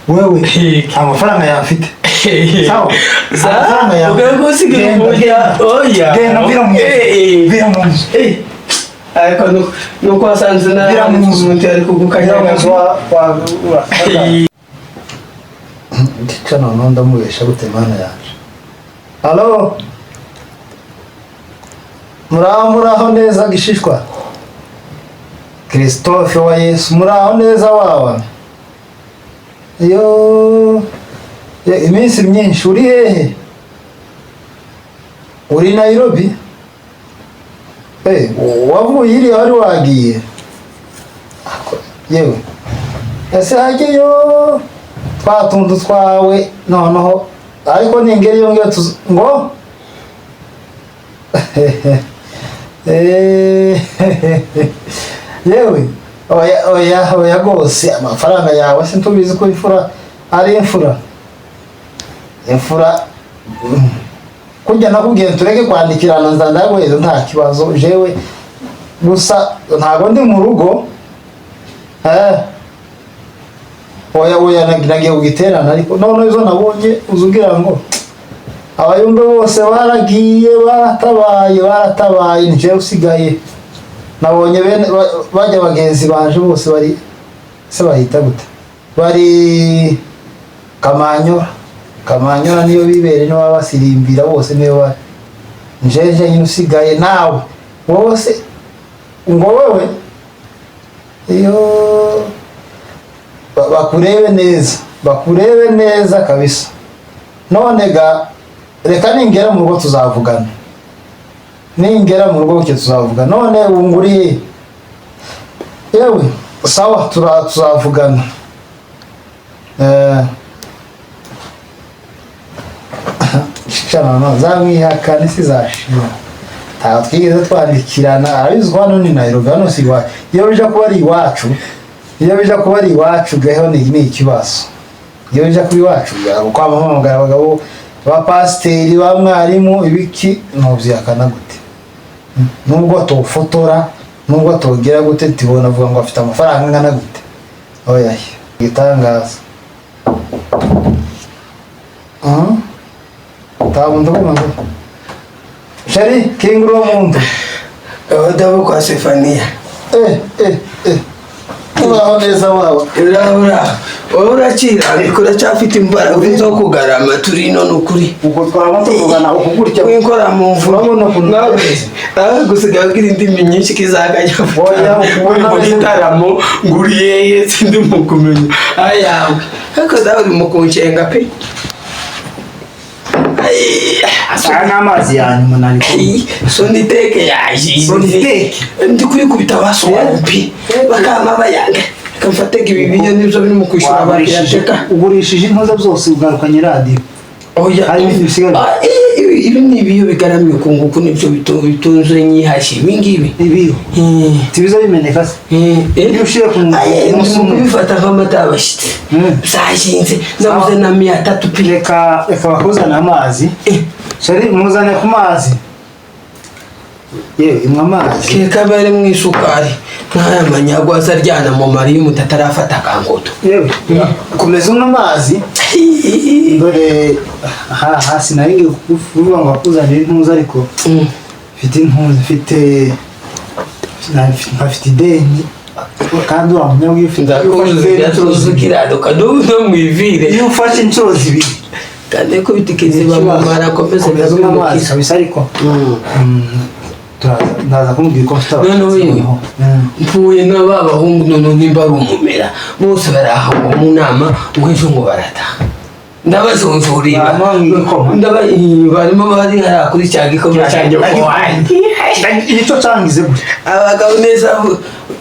wewe amafaranga yafite sawa amafaranga yawe ugagusiga umujya oya vira mu ariko nuko wasanze na umuntu ari kugukanya wa ndicana nonda mubesha gute mana yaje. Halo muraho neza gishishwa Christophe wa Yesu muraho neza wawa yo iminsi myinshi uri hehe uri Nairobi wavuye iri wari wagiye yewe ese hagiyo twatundu twawe noneho ariko ningeri yongera ngo yewe oya gose amafaranga yawe sintubizi ko ifura ari imfura kujya nakubwiye tureke kwandikirana ndagweze nta kibazo jewe gusa ntago ndi mu rugo oya nagiye kugiterana ariko none izo nabonye uzugira ngo abayumbe bose baragiye baratabaye nje usigaye nabonye bene bajya bagenzi baje bose bari se bahita gute bari Kamanyora niyo bibere no babasirimbira bose niyo bari njeje nyine usigaye nawe bose ngo wewe iyo bakurebe neza kabisa none ga reka ningera mu rugo tuzavugana none unguriye yewe sawa tuzavugana shana zamwihakane sizashira nta twigeze twandikirana abizwa hano ni Nairobi hano si iwacu iyo bija kuba ari iwacu gaho ni ikibazo iyo bija kuba iwacu kwamamagara abagabo ba pasiteri ba mwarimu ibiki novyakana gute nubwo tofotora nubwo togera gute tibona vuga ngo afite amafaranga ngana gute oya gitangaza tabundo komando shari kinguro muntu abadabu kwa Stefania uraho neza wawe urakira ariko uracyafite imbaraga zo kugarama turi none ukuri uko twaba tuvugana ukugurya winkora mu mvura nawe gusigaye ugira indimi nyinshi kizaganya oya ubona mu gitaramo nguriye sindi mu kumenya ayawe ariko dawe mu kunshenga pe asana amazi yanyu munariko soniteke yaje ndi kubita basowapi bakama bayanga kamfatega ibibinyo nibyo biri mu kwishura abashaka ugurishije intoza byose ugarukanye radio oya ibi ni ibiyo bigaramiye kunguko nibyo bitunze nyihashi ibingibi ibiyo tibiza bimeneka iyo ushire ku muntu bifata nk'amata abashitse zashinze nabuze na 300 pireka bakuzana amazi shari muzane ku mazi yewe imwe amazi keka bare mu isukari nkaya manyagwa azaryana mu mari y'umutatarafata kangoto yewe komeza umwe amazi dore hasi naringe kuvuga ngo akuzanire intuza ariko mfite intuza mfite ideni kandi uramenya wifite ndakuzukirado kaduno mwivire iyo ufashe inshuro zibiri kandi ko bitikeze bamara komeza komeza amazi kabisa ariko ndaza kumubwira ko mfite mpuye n'abahungu none nimba ari umumera bose baraha mu nama uhejo ngo barataha ndabazonzurira barimo bari hara kuri cyagikoma cyanjye ko wandi icyo cyangize gute abagabo neza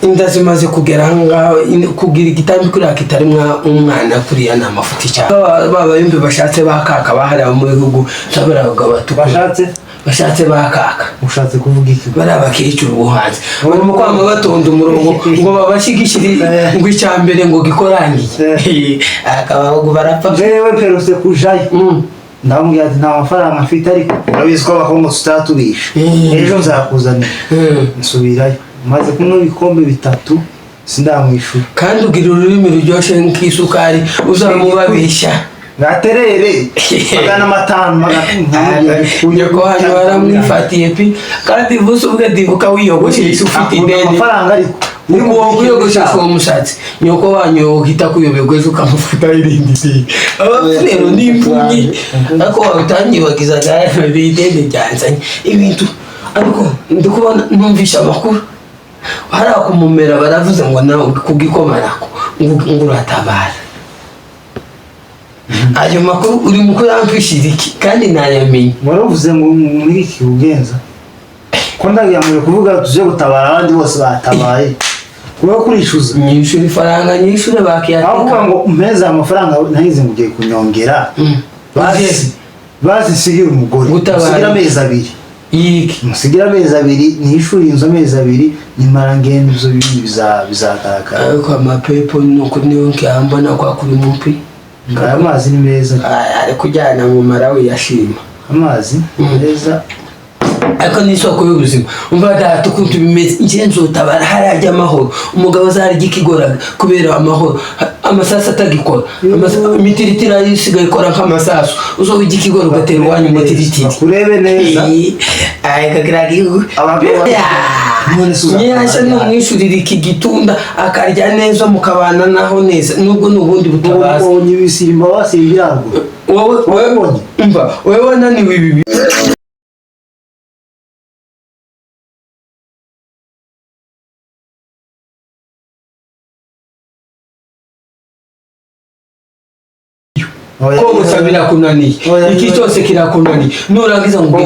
indazimaze kugera ngaho kugira igitambi kuri akitarimwa umwana kuri ya namafuti cyane baba yumbe bashatse bakaka bahara mu bihugu tabara abagabo bashatse bakaka ushatse kuvuga iki bari abakecuru ubuhanzi barimo kwama batonda umurongo ngo babashigishire ngo icyambere ngo gikorangiye akabaho barapfa jewe perose kujayo ndamubwira ati nta mafaranga mfite ariko urabizi ko abakongo tutatubisha ejo nzakuzanira nsubirayo maze kunywa ibikombe 3 sindamwishura kandi ugira ururimi ruryoshye nk'isukari uzamubabeshya gaterere magana matanu nyoko wanyu baramwifatiye pi kandi vuze ubwe ndibuka wiyogoshesha ufite ideni amafaranga ariko uko wiyogoshesha uwo musatsi nyoko wanyu uhita kuyoberwa ejo ukamufata irindi deni rero ni impunyi ariko wabitangibagiza ideni ryanzanye ibintu ariko ndikubona numvisha amakuru hariya kumumera baravuze ngo nawe kugikoma nako ngo uratabara ayo makuru uri muko yamfishira iki kandi nayamenye waravuze ngo muri iki ugenza ko ndagiyamure kuvuga tuje gutabara abandi bose batabaye kuba kurishuza nyishura ifaranga nyishure bakiyateka avuga ngo umpeza amafaranga nahize ngugiye kunyongera sigira umugore sigira amezi abiri iki musigira amezi abiri nishuri inzo amezi abiri nimara ngende ibyo bizagaragara ariko amapepo nuko niyo nkiyambona kwa kuri mupi ngaya amazi ni meza ari kujyana mu Malawi yashima amazi meza ariko n'isoko y'ubuzima umva data ukuntu bimeze ngenzi utabara harajya amahoro umugabo azarya ikigoraga kubera amahoro amasasu atagikora imitiritira yisigaye ikora nk'amasasu uzo wijya ikigora ugatera iwanyu umutiritiri kurebe neza kagira nyirashya n'umwishurira iki gitunda akarya neza mukabana naho neza nubwo n'ubundi butabazi ubonye ibisimba basimbira wowe wananiwe ibi ko gusabira kunaniye iki cyose kirakunaniye nurangiza ngo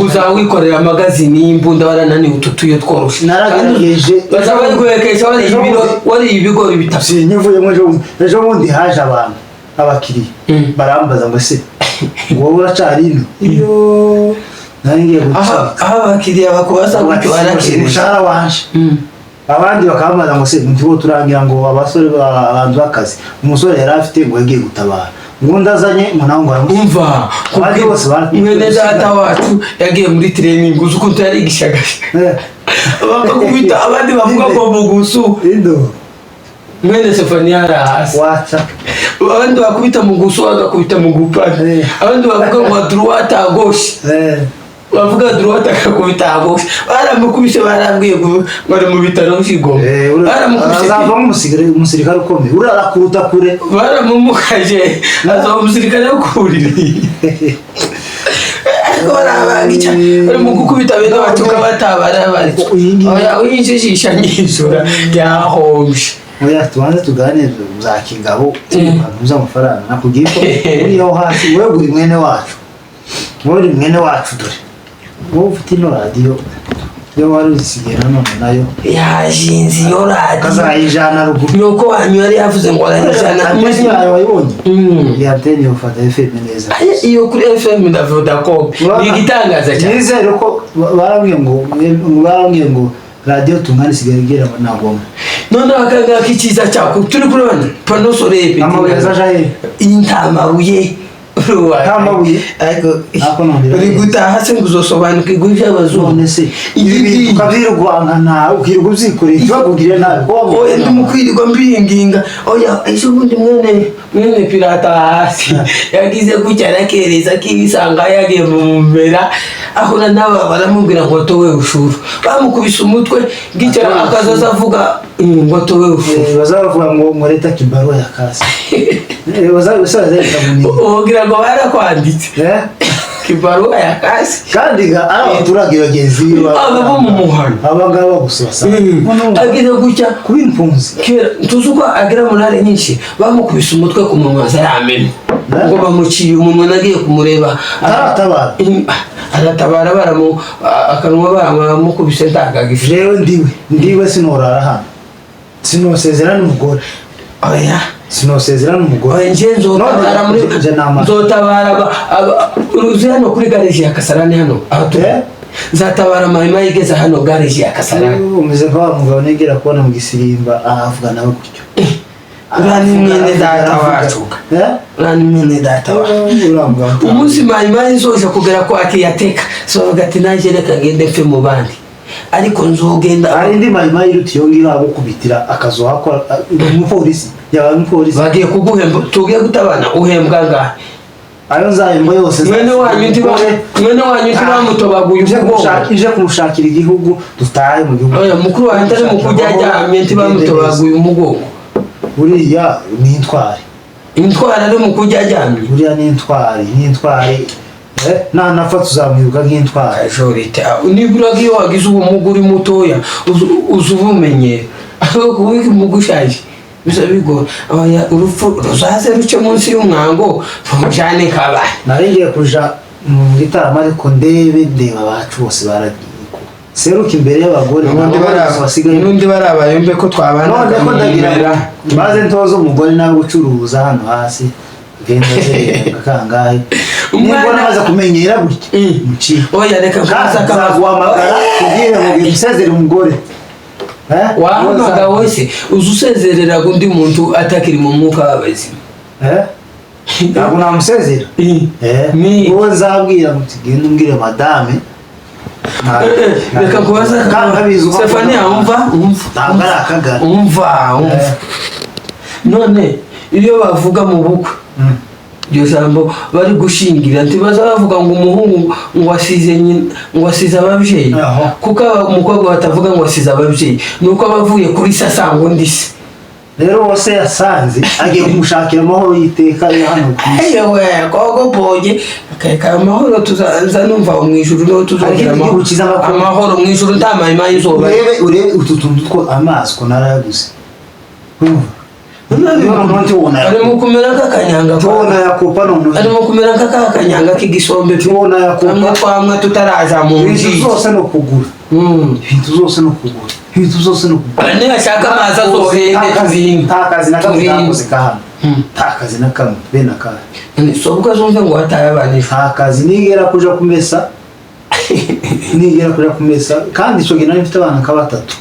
uzawikorera amagazini y'imbunda barananiwe ututuyo tworoshe naragerageje bazaba bariguhekesha wari ibigori bitatu nyivuyemo ejo bundi haje abantu abakiriya barambaza ngo se wowe uracari ino iyo nangiye guca aha abakiriya bakubaza gutyo barakiriye umushahara wanje abandi bakambaza ngo se ntibo turangira ngo abasore abantu bakazi umusore yari afite ngo yagiye gutabara ngo ndazanye munango umva abandi bose mwene data wacu yagiye muri training uzi ukuntu yarigishagasha bakakubita abandi bavuga ngo mugusu indo mwene Sefania arahasi wacha abandi bakubita mugusu agakubita mugupana abandi bavuga ngo droite à gauche bavuga droite akakubita agoshe baramukubise barambwiye ngo bari mu bitaro by'Igoma baramukubise azavamo umusirikare ukomeye urarakuruta kure baramumukaje azava umusirikare ukuriri barabagica bari mu gukubita bene batuka batabara bari oya uyinjijisha nyisura yahombye oya tubanze tuganire uzakingabo uza amafaranga nakugiye ko uriho hasi wewe uri mwene wacu dore wowe ufite ino radiyo iyo wari uzisigera none nayo yashinze iyo radiyo kazayijana ruguru nuko wanyu yari yavuze ngo arayijana amezi yayo wayibonye yateni ufata FM neza iyo kuri FM na Vodacom ni igitangaza cyane nizere ko barambwiye ngo radiyo tungana isigaye igera nagoma none akaga kikiza cyako turi kurabana pano sorebe amabeza jaye intamabuye Tamabuye ariko uri gutaha se nguzosobanuka iguje abazone se ibi ukabirwangana ukirirwa uzikore ibagugire nabi oya ndumukwirirwa mbinginga oya ejo bundi mwene pirata hasi yagize kucyara kereza kibisanga yagiye mu mbera ahura naba baramubwira ngo towe ushuru bamukubise umutwe gicara akazaza avuga ngo towe ushuru bazavuga ngo leta kibaro yakase ugira ngo barakwanditse kibaruwa ya kasi kandi abaturage bagenzi abo mu muhano abangaba gusasa agira gutya kuba impunzi kera tuzuko agira munare nyinshi bamukubise umutwe ku munwa zaramenye ngo bamuciye umunwa nagiye kumureba aratabara baramu akanwa baramukubise ndagagife rero ndiwe sinorara hano sinosezerana n'umugore oya sinosezerana n'umugore ngenzo tabara muri zotabara uruzi hano kuri garage ya Kasarani hano zatabara mahima yigeze hano garage ya Kasarani umeze kwa mugabo negera kubona mu gisirimba avuga nawe gutyo urani mwene data wacu urani mwene data wacu umunsi mahima izoje kugera kwa kiyateka so gati naje reka ngende mfe mu bandi ariko nzogenda ari ndi mayima yiruti yongira agukubitira akazo hakora umupolisi yaba umupolisi bagiye kuguhemba tugiye gutabana uhembwa ngahe ayo nzahembwa yose mwene wanyu bamutobaguye ije kumushakira igihugu dutahe mu gihugu oya mukuru wanjye ari mukujyajyamye ntibamutobaguye umugongo buriya ni intwari ari mukujyajyamye buriya ni intwari napfa tuzamwibuka nk'intwari nibura iyo wagize ubumuga uri mutoya uza ubumenyera ariko mugushaje bisa bigora urupfu ruzaze ruce munsi y'umwango tumujyane kabaye naringiye kuja mu gitaramo ariko ndeba abacu bose baragiye seruka imbere y'abagore n'undi barabayumve ko twabana none ko ndagira maze ntoza umugore nawe gucuruza hano hasi genda kangahe umwana maze kumenyera gutya muci oya reka kazaguhamagara kugira ngo gisezere umugore wahamagara wese uzusezerera undi muntu atakiri mu mwuka w'abazima ntabwo namusezera wowe nzabwira muti genda umbwire madame reka kubaza Stefania umva none iyo bavuga mu bukwe iryo jambo bari gushingira ntibaza bavuga ngo umuhungu ngo asize ababyeyi kuko umukobwa batavuga ngo asize ababyeyi nuko abavuye kuri sasango ndise rero wose yasanze agiye kumushakira amahoro yiteka hano kwisi yewe kogo boye kaka amahoro tuzaza numva mu ijuru no tuzogira amahoro mu ijuru ndamahima yizoba urebe ututundu two amazi ko narayaguze arimo kumera nk'akanyanga arimo kumera nk'akanyanga k'igisombe kamwe twamwe tutaraza mu nji zose no kugura ibintu zose no kugura nashaka amazi azohende tuzinga nta kazi na kamwe bene akahe sobuka zumve ngo hatayabanisha nta kazi nigera kuja kumesa kandi ico gina mfite abana batatu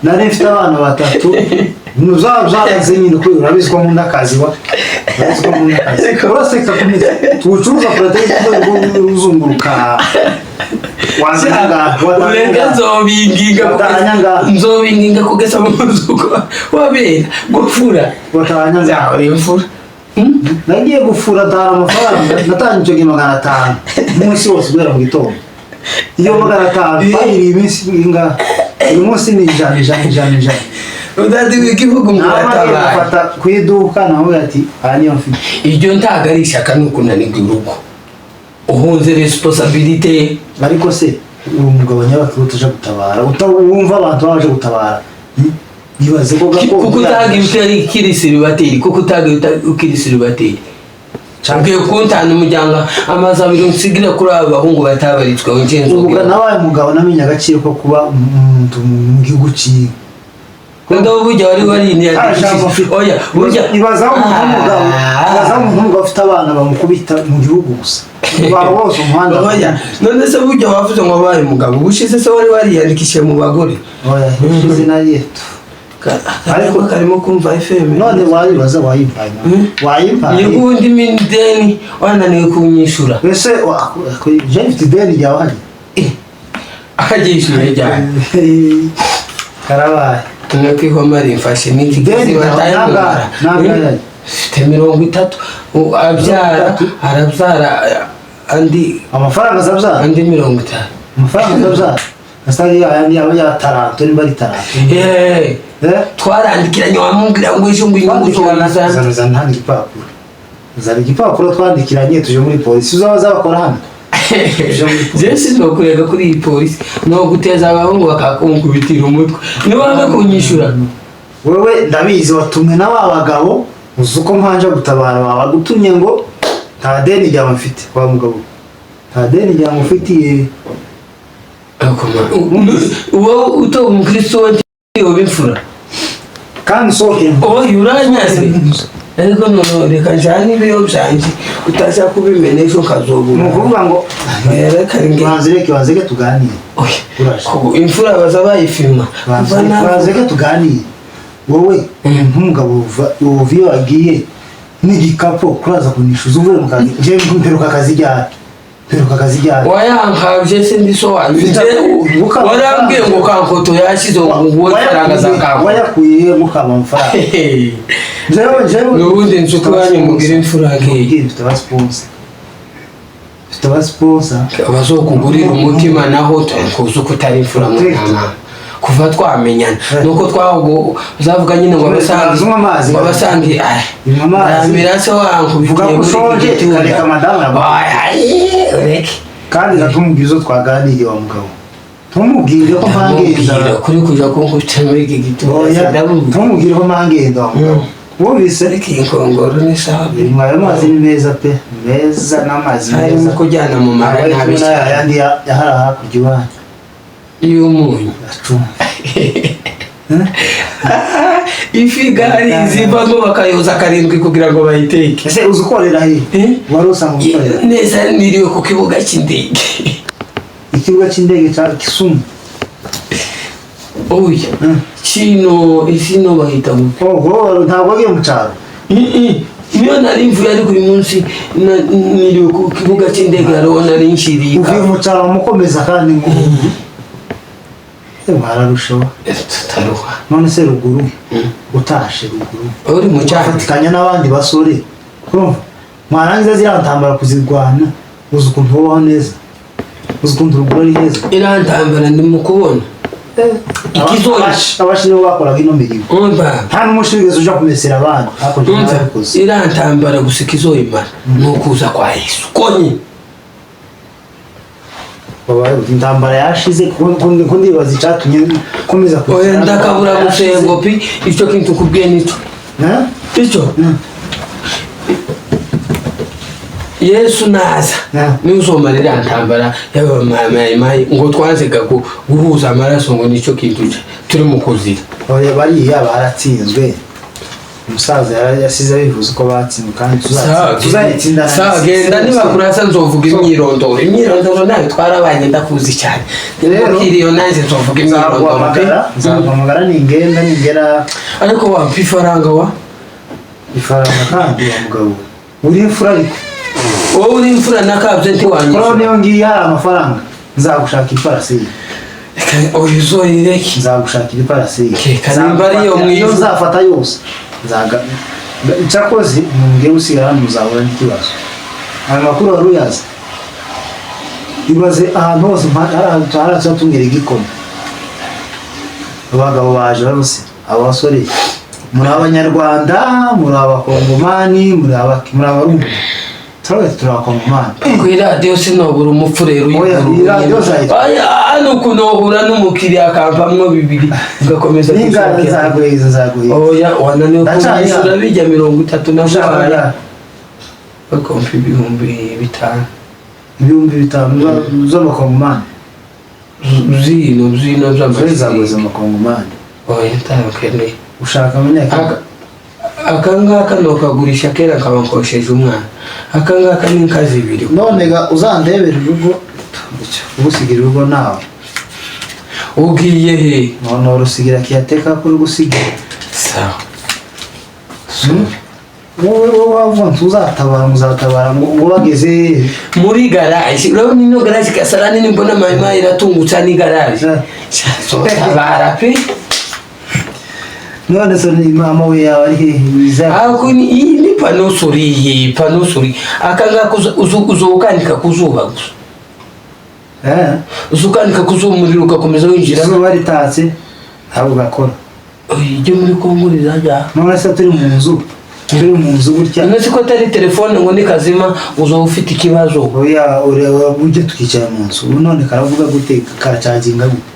nari mfite abana batatu nuzaze nyine ko urabizwa mu ndakazi uraseka kumeza tucuruza protein uzunguruka urenga nzobinginga kugeza mu muzuko wabera gufura imfura nagiye gufura dara amafaranga natanye icyo gihe 500 umunsi wose guhera mu gitondo iyo 500 bayiri iminsi inga uyu munsi ni ijana udadi w'igihugu muratabaye kwiduka nawe ati niyo mfite iryo ntagarisha kanukunanirwa urugo uhunze responsibility ariko se umugabo nyabakuru tuje gutabara wumva abantu baje gutabara ibaze ko kuko utagiye utari kirisiribateri kuko utagiye ukirisiribateri cyangwa kuntana umujyanga amazi abiri unsigira kuri aba bahungu batabaritswe wenjenzo ubwo nabaye umugabo namenye agaciro ko kuba umuntu mu gihugu cyiwe Ndo bujya wari ni oya bujya ibaza umuntu ufite abana bamukubita mu gihugu gusa bose umuhanda oya none se bujya wavuze ngo baye umugabo bushize se wari yandikishije mu bagore oya bushize na yeto ariko karimo kumva FM none wayibaza wayimpaye yugundi mindeni wananiwe kunyishura ese je mfite deni yawe akagishije cyane karabaye tunakwiho mari mfashe n'ikigizi batayangara fite 30 arabyara andi amafaranga azabyara andi 50 amafaranga azabyara asari yandi ya taranto ni bari taranto twarandikiranye wamubwira ngo ejo ngo inyungu cyane ntandi gipapuro zari igipapuro twandikiranye tuje muri polisi uzabaza bakora hano Jesi no kurega kuri iyi polisi no guteza abahungu bakakunkubitira umutwe ni wanga kunyishura wewe ndabizi watumwe n'abagabo uzuko mpanje gutabara baba gutumye ngo nta deni rya mfite kwa mugabo nta deni rya mufitiye uwo uto umukristo w'imfura kandi soke yuranyaze ariko no reka njani biyo byanje utaza kubimene ejo kazobura nukuvuga ngo bazireke tuganire imfura baza bayifima bazireke tuganire wowe nk'umugabo uviyo agiye n'igikapo kuraza kunishuza uvuye mu kazi je mperuka akazi ryari peruka akazi ryari wayankabye se ndi so wanjye warambwiye ngo kankoto yashize ngo warangaza kanko wayakuye mukaba mfara jewe n'ubundi nshuti wanyu mugire imfura ngiye Fitaba sponsor abazokugurira umutima naho tukuze ko utari imfura mu mama kuva twamenyana nuko twago uzavuga nyine ngo abasangi mirase wangu bivuga ko ushonje kareka madama reke kandi natumubwizo twaganiriye wa mugabo tumubwire ko mpangeza kuri kuja kunguta muri iki gitondo tumubwire ko mpangeza wa mugabo wubise reke inkongoro ni sabe mwayo mazi ni meza pe meza n'amazi meza kujyana mu mara ntabishye yandi yahara hakurya y'umunyu ifigari zivamo bakayoza karindwi kugira ngo bayiteke ese uzukorera he wari usanga ukorera neza niriwe ku kibuga cy'indege ikibuga cy'indege cya Kisumu oya kino isino bahita ntabwo agiye mu cyaro niyo nari mvuye ariko uyu munsi niriwe ku kibuga cy'indege arona rinshiriye uvuye mu cyaro mukomeza kandi ngo bararushaho tutaruha none se ruguru utashe ruguru uri mu cyaro ufatikanya n'abandi basore mwarangiza zirantambara kuzirwana uzi ukuntu ubaho neza uzi ukuntu ruguru ari heza irantambara ndi mu kubona abashini bo bakoraga ino mirimo nta n'umushigeze uja kumesera abandi irantambara gusa ikizoyimara ni ukuza kwa Yesu konye intambara yashize ko ndibaza icatumye komeza kugira ndakabura gusengo pi icyo kintu kubwiye nico icyo Yesu naza ni uzomarira ntambara y'abamayi ngo twazega guhuza amaraso ngo nico kintu turi mu kuzira oya bariya baratsinzwe umusaza yasize bivuze ko batsinzwe kandi tuzayitsinda genda niba kurasa nzovuga imyirondoro nayo twarabanye ndakuzi cyane rero kiriyo nanjye nzovuga imyirondoro nzaguhamagara ningera ariko wampa ifaranga ifaranga kandi wa mugabo uri imfura ariko wowe uri imfura nakabye nti wanyu ko niyo ngiye hari amafaranga nzagushaka ifarasi oya uzoyireke nzagushakira ifarasi kanimba ariyo mwiza nzafata yose cyakoze mumbwiye usigara hano muzahura n'ikibazo aya makuru wari uyazi ibaze ahantu hose haraca tumwira igikoma abagabo baje barose abasore muri abanyarwanda muri abakongomani muri abarundi turi abakongomani ku iradiyo sinobura umupfurero hano kunohura n'umukiriya akampamwo bibiri ugakomeza nzaguheza oya wananiwe kubishyura bijya 30 na buhaya bakompa 5,000 z'amakongomani zino z'amazaguza amakongomani oya ntakeneye ushaka amenyaka akangaka nokagurisha kera nkabankosheje umwana akangaka ni inkazi ibiri none ga uzandebera urugo ugusigira urugo nawe ugiye he none urusigira kiyateka kuri gusigira sawa wowe wavuga tuzatabara muzatabara ngo bageze muri garage urabona ino garage kasarani nimbona mama iratungutsa ni garage tabara pe none so ni mama we yawe ari hehe ako ni panosuri akanga uzokanika kuzuba gusa uzokanika kuzuba umuriro ugakomeza winjira so bari tatse abo gakora ije muri Kongo rizajya none se turi mu nzu gutya none ko atari telefone ngo ni kazima uzo ufite ikibazo oya uje tukicara mu nzu none karavuga gute karacaginga gute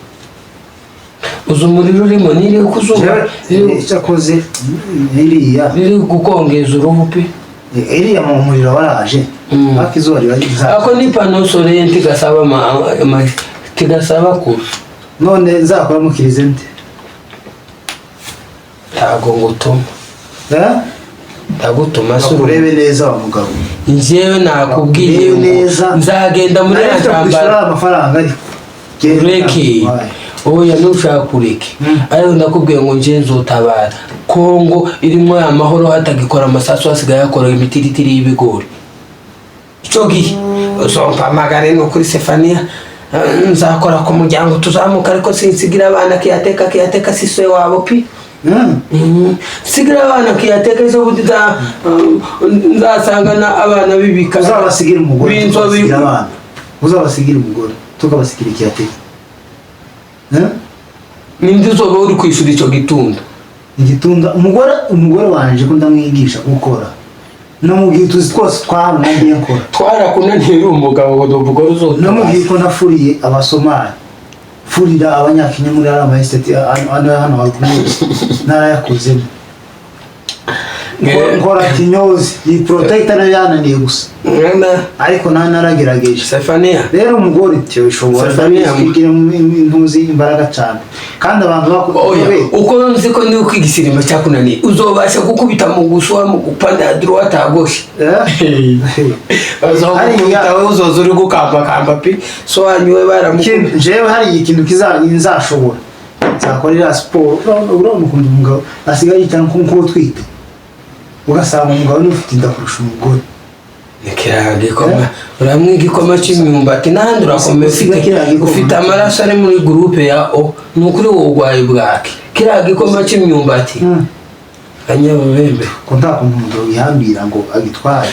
uzo umuriro urimo niri kuzuba cyakoze iriya niri gukongeza uruhu pe iriya mu muriro waraje akizuba riza ako ni panosore ntigasaba tigasaba ku none nzakora mu kirizente tago ngutuma tagutuma se urebe neza wa mugabo njyewe nakubwiye neza nzagenda muri ntambara amafaranga ari reke oya nushaka kureke ariko ndakubwiye ngo nje nzotabara Kongo irimo amahoro hatagikora amasasu hasigaye yakora imitiritiri y'ibigori Chogi uzompa magare no kuri Stefania nzakora ku muryango tuzamuka ariko sinsigira abana kiyateka siswe wabo pi sigira abana kiyateka izo budiza nzasangana abana bibika uzabasigira umugore uzabasigira umugore tukabasigira kiyateka nindi uzoba uri kwishura icyo gitunda umugore wanje ko ndamwigisha gukora no mu gihe tuzi twose twarangiye nkora twarakunaniye umugabo ngo umugore uzoba no mu gihe ko nafuriye abasomali furira abanyakenya muri ama estate hano hakuze narayakozemo nkora kinyozi yi protector nayo yananiye gusa ariko naragerageje Stefania rero umugore cyo ushobora kugira intuzi imbaraga cyane kandi abantu bakoze uko nzi ko ni ukwigisirima cyakunaniye uzobasha gukubita mu guswa mu gupanda droite à gauche uzobukubita uzoza uri gukamba pi so anywe baramukubita jewe hari ikintu kizashobora nzakorera sport urabona ukuntu umugabo asigaye cyane nko twite ugasanga umugabo n'ufite inda kurusha umugore Kiragikoma uramwigikoma cy'imyumbati nandi urakomeye ufite amaraso ari muri groupe ya O nukuri wo gwaye bwake kiragikoma cy'imyumbati anyabembe ko nta kuntu yihambira ngo agitware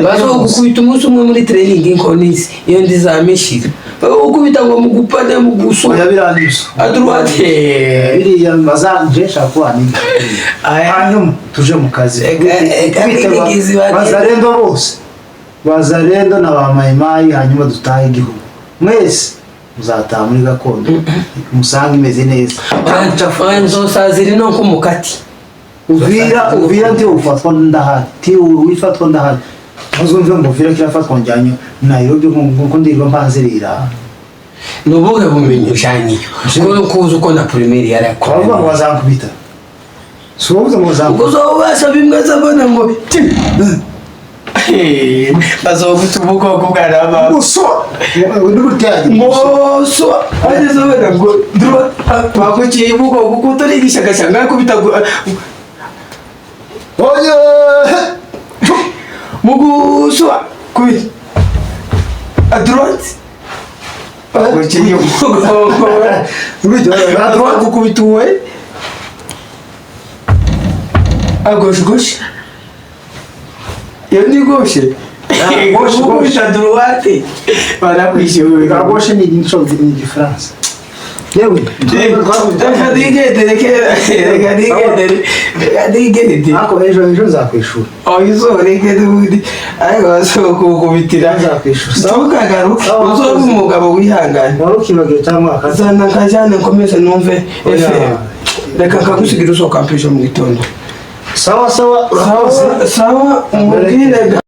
bazo gukubita umunsi umwe muri training inkonisi iyo ndizamishira ukubita ngo mugupane muguso yabirangiza adruate biriya bazanje shakwa ni hanyuma tuje mu kazi bazarendo na ba mayimayi hanyuma dutahe igihugu mwese muzataha muri gakondo musanga imeze neza nzo saziri no kumukati uvira ndi ufatwa ndahari ti wifatwa ndahari uzumve ngo uvira kirafatwa njyanyo Nairobi nko ndirwa mpanzirira nubuhe bumenyi ujanye ko kuza uko na primaire yarakora aba bazankubita sobuza muzankubita uzobasha bimwe zabona ngo bazoguta ubukoko bwaraba muso ndugutyaje muso ageze bana ngo dro bakuciye ubukoko kuko turigisha gashanga kubita oye muguswa kubi adroite bakuciye ubukoko adroite kubituwe agoshe iyo ni goshe goshe droite barakwishyura agoshe ni incho ni France yewe reka ako ejo nzakwishura izoreke n'ubundi ariko bazokukubitira nzakwishura tukagaruka uzoba umugabo wihanganye warukibagiye cyangwa akazana nkajyane nkomeze numve FM reka nkagusigira usohoka mpisha mu gitondo sawa umubwire